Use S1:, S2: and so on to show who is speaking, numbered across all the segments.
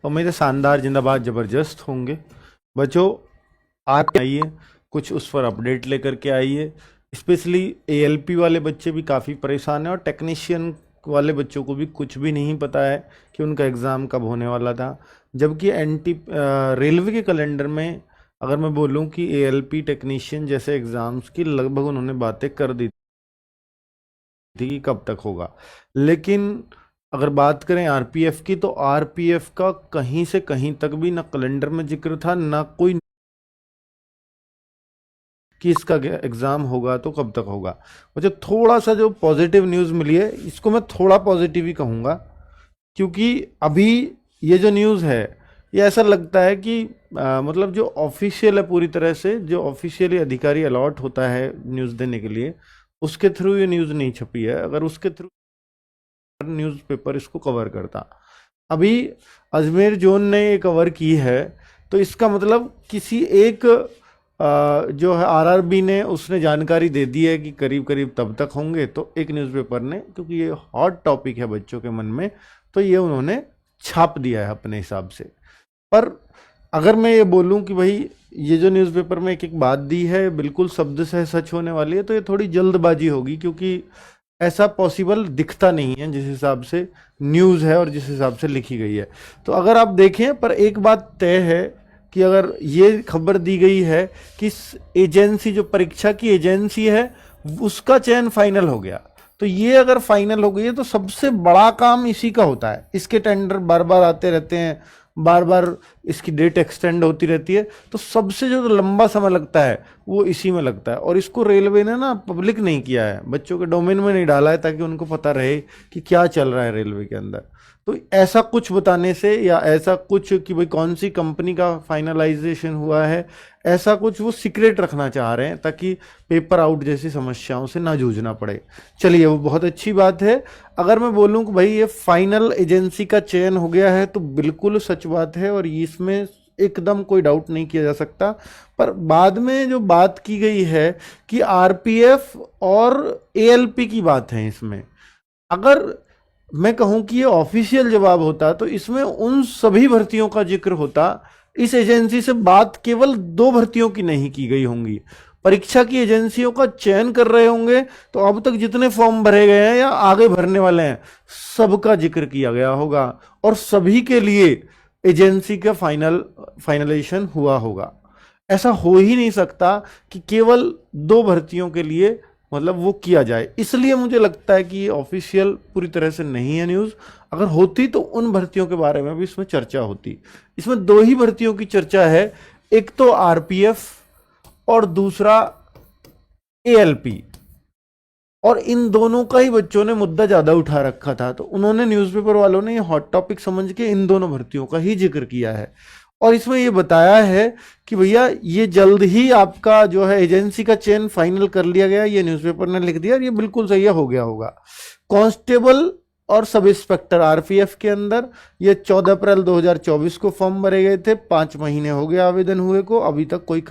S1: उम्मीद है शानदार जिंदाबाद जबरदस्त होंगे। बच्चों आप आइए, कुछ उस पर अपडेट लेकर के आइए। स्पेशली एएलपी वाले बच्चे भी काफ़ी परेशान हैं और टेक्नीशियन वाले बच्चों को भी कुछ भी नहीं पता है कि उनका एग्ज़ाम कब होने वाला था। जबकि रेलवे के कैलेंडर में अगर मैं बोलूं कि एएलपी टेक्नीशियन जैसे एग्ज़ाम्स की लगभग उन्होंने बातें कर दी थी कि कब तक होगा। लेकिन अगर बात करें आरपीएफ की, तो आरपीएफ का कहीं से कहीं तक भी ना कैलेंडर में जिक्र था, ना कोई कि इसका एग्ज़ाम होगा तो कब तक होगा। मुझे थोड़ा सा जो पॉजिटिव न्यूज़ मिली है, इसको मैं थोड़ा पॉजिटिव ही कहूँगा, क्योंकि अभी ये जो न्यूज़ है ये ऐसा लगता है कि मतलब जो ऑफिशियल है, पूरी तरह से जो ऑफिशियली अधिकारी अलॉट होता है न्यूज़ देने के लिए, उसके थ्रू ये न्यूज़ नहीं छपी है। अगर उसके थ्रू न्यूज़पेपर इसको कवर करता, अभी अजमेर जोन ने ये कवर की है, तो इसका मतलब किसी एक जो है आरआरबी ने उसने जानकारी दे दी है कि करीब करीब तब तक होंगे। तो एक न्यूज़पेपर ने, क्योंकि ये हॉट टॉपिक है बच्चों के मन में, तो ये उन्होंने छाप दिया है अपने हिसाब से। पर अगर मैं ये बोलूं कि भाई ये जो न्यूज़पेपर में एक एक बात दी है बिल्कुल शब्द से सच होने वाली है, तो ये थोड़ी जल्दबाजी होगी, क्योंकि ऐसा पॉसिबल दिखता नहीं है जिस हिसाब से न्यूज़ है और जिस हिसाब से लिखी गई है। तो अगर आप देखें, पर एक बात तय है कि अगर ये खबर दी गई है कि एजेंसी, जो परीक्षा की एजेंसी है, उसका चयन फाइनल हो गया, तो ये अगर फाइनल हो गई है तो सबसे बड़ा काम इसी का होता है। इसके टेंडर बार बार आते रहते हैं, बार बार इसकी डेट एक्सटेंड होती रहती है, तो सबसे जो लंबा समय लगता है वो इसी में लगता है। और इसको रेलवे ने ना पब्लिक नहीं किया है, बच्चों के डोमेन में नहीं डाला है, ताकि उनको पता रहे कि क्या चल रहा है रेलवे के अंदर। तो ऐसा कुछ बताने से, या ऐसा कुछ कि भाई कौन सी कंपनी का फाइनलाइजेशन हुआ है, ऐसा कुछ वो सीक्रेट रखना चाह रहे हैं, ताकि पेपर आउट जैसी समस्याओं से ना जूझना पड़े। चलिए, वो बहुत अच्छी बात है। अगर मैं बोलूं कि भाई ये फाइनल एजेंसी का चयन हो गया है, तो बिल्कुल सच बात है और इसमें एकदम कोई डाउट नहीं किया जा सकता। पर बाद में जो बात की गई है कि आरपीएफ और एएलपी की बात है, इसमें अगर मैं कहूं कि ये ऑफिशियल जवाब होता तो इसमें उन सभी भर्तियों का जिक्र होता। इस एजेंसी से बात केवल 2 भर्तियों की नहीं की गई होंगी, परीक्षा की एजेंसियों का चयन कर रहे होंगे, तो अब तक जितने फॉर्म भरे गए हैं या आगे भरने वाले हैं, सबका जिक्र किया गया होगा और सभी के लिए एजेंसी का फाइनलाइजेशन हुआ होगा। ऐसा हो ही नहीं सकता कि केवल 2 भर्तियों के लिए मतलब वो किया जाए। इसलिए मुझे लगता है कि ये ऑफिशियल पूरी तरह से नहीं है न्यूज़। अगर होती तो उन भर्तियों के बारे में भी इसमें चर्चा होती। इसमें 2 ही भर्तियों की चर्चा है, एक तो आरपीएफ और दूसरा एएलपी, और इन दोनों का ही बच्चों ने मुद्दा ज्यादा उठा रखा था, तो उन्होंने, न्यूज़पेपर वालों ने ये हॉट टॉपिक समझ के इन दोनों भर्तियों का ही जिक्र किया है। और इसमें ये बताया है कि भैया ये जल्द ही आपका जो है एजेंसी का चयन फाइनल कर लिया गया, ये न्यूज़पेपर ने लिख दिया और ये बिल्कुल सही हो गया होगा। कांस्टेबल और सब इंस्पेक्टर आरपीएफ के अंदर ये 14 अप्रैल 2024 को फॉर्म भरे गए थे, 5 महीने हो गए आवेदन हुए को, अभी तक कोई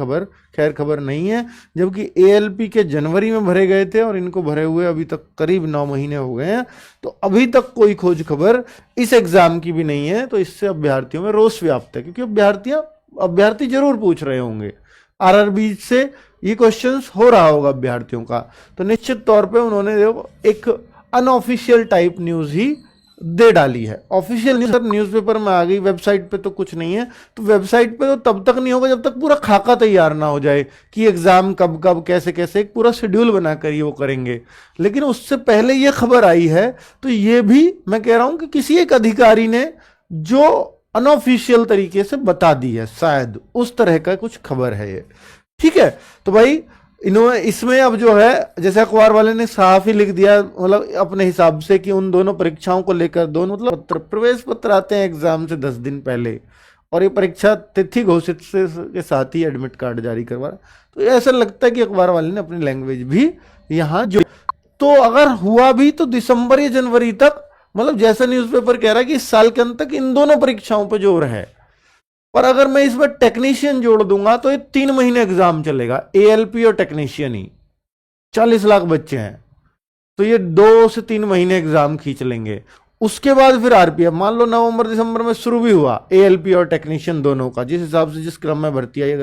S1: खैर खबर नहीं है। जबकि एएलपी के जनवरी में भरे गए थे और इनको भरे हुए अभी तक करीब 9 महीने हो गए हैं, तो अभी तक कोई खोज खबर इस एग्जाम की भी नहीं है। तो इससे अभ्यर्थियों में रोष व्याप्त है, क्योंकि अभ्यर्थी जरूर पूछ रहे होंगे, आरआरबी से ये क्वेश्चंस हो रहा होगा अभ्यर्थियों का, तो निश्चित तौर पे उन्होंने एक अनऑफिशियल टाइप न्यूज़ ही दे डाली है। ऑफिशियल न्यूज़पेपर में आ गई, वेबसाइट पे तो कुछ नहीं है। तो वेबसाइट पे तो तब तक नहीं होगा जब तक पूरा खाका तैयार ना हो जाए कि एग्जाम कब कब कैसे कैसे, एक पूरा शेड्यूल बनाकर ये वो करेंगे। लेकिन उससे पहले ये खबर आई है, तो ये भी मैं कह रहा हूं कि किसी एक अधिकारी ने जो अनऑफिशियल तरीके से बता दी है, शायद उस तरह का कुछ खबर है ये। ठीक है, तो भाई इन्होंने इसमें अब जो है, जैसे अखबार वाले ने साफ ही लिख दिया, मतलब अपने हिसाब से, कि उन दोनों परीक्षाओं को लेकर दोनों मतलब प्रवेश पत्र आते हैं एग्जाम से 10 दिन पहले, और ये परीक्षा तिथि घोषित से के साथ ही एडमिट कार्ड जारी करवा। तो ऐसा लगता है कि अखबार वाले ने अपनी लैंग्वेज भी यहाँ जो, तो अगर हुआ भी तो दिसंबर या जनवरी तक, मतलब जैसा न्यूज़पेपर कह रहा है कि इस साल के अंत तक इन दोनों परीक्षाओं पर जोर है। पर अगर मैं इसमें टेक्नीशियन जोड़ दूंगा तो ये 3 महीने एग्जाम चलेगा, एएलपी और टेक्नीशियन ही, 40 लाख बच्चे हैं, तो ये 2 से 3 महीने एग्जाम खींच लेंगे। उसके बाद फिर आरपीएफ, मान लो नवंबर दिसंबर में शुरू भी हुआ एएलपी और टेक्नीशियन दोनों का, जिस हिसाब से जिस क्रम में भर्ती आई, अगर